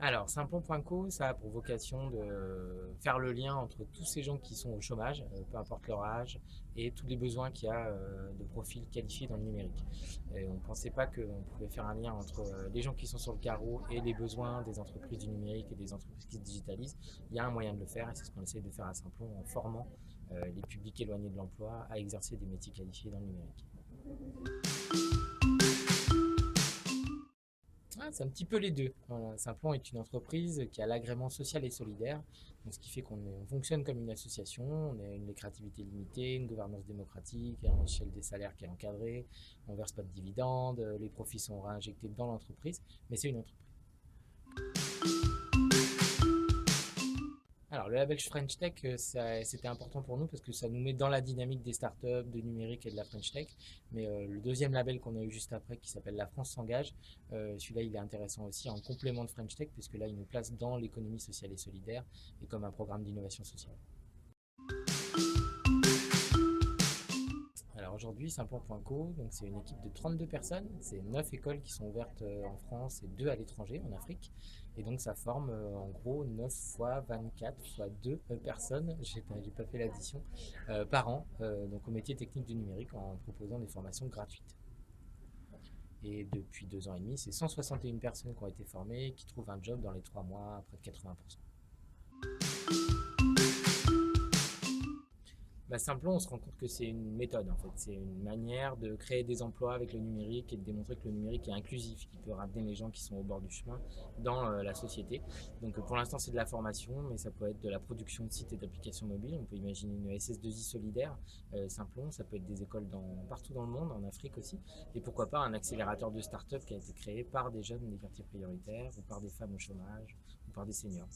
Alors, Simplon.co, ça a pour vocation de faire le lien entre tous ces gens qui sont au chômage, peu importe leur âge, et tous les besoins qu'il y a de profils qualifiés dans le numérique. Et on ne pensait pas qu'on pouvait faire un lien entre les gens qui sont sur le carreau et les besoins des entreprises du numérique et des entreprises qui se digitalisent. Il y a un moyen de le faire et c'est ce qu'on essaie de faire à Simplon en formant les publics éloignés de l'emploi à exercer des métiers qualifiés dans le numérique. Ah, c'est un petit peu les deux. Voilà, Simplon est une entreprise qui a l'agrément social et solidaire, donc ce qui fait on fonctionne comme une association, on a une créativité limitée, une gouvernance démocratique, une échelle des salaires qui est encadrée, on ne verse pas de dividendes, les profits sont réinjectés dans l'entreprise, mais c'est une entreprise. Alors, le label French Tech, c'était important pour nous parce que ça nous met dans la dynamique des startups, de numérique et de la French Tech. Mais le deuxième label qu'on a eu juste après, qui s'appelle La France s'engage, celui-là, il est intéressant aussi en complément de French Tech, puisque là, il nous place dans l'économie sociale et solidaire et comme un programme d'innovation sociale. Alors aujourd'hui, Simplon.co, donc c'est une équipe de 32 personnes, c'est 9 écoles qui sont ouvertes en France et 2 à l'étranger, en Afrique. Et donc ça forme en gros 9 fois 24 fois 2 personnes, j'ai pas fait l'addition, par an, donc au métier technique du numérique en proposant des formations gratuites. Et depuis 2 ans et demi, c'est 161 personnes qui ont été formées, qui trouvent un job dans les 3 mois à près de 80%. Bah, Simplon, on se rend compte que c'est une méthode en fait, c'est une manière de créer des emplois avec le numérique et de démontrer que le numérique est inclusif, qu'il peut ramener les gens qui sont au bord du chemin dans la société. Donc pour l'instant c'est de la formation, mais ça peut être de la production de sites et d'applications mobiles. On peut imaginer une SS2I solidaire, Simplon, ça peut être des écoles partout dans le monde, en Afrique aussi, et pourquoi pas un accélérateur de start-up qui a été créé par des jeunes des quartiers prioritaires, ou par des femmes au chômage, ou par des seniors.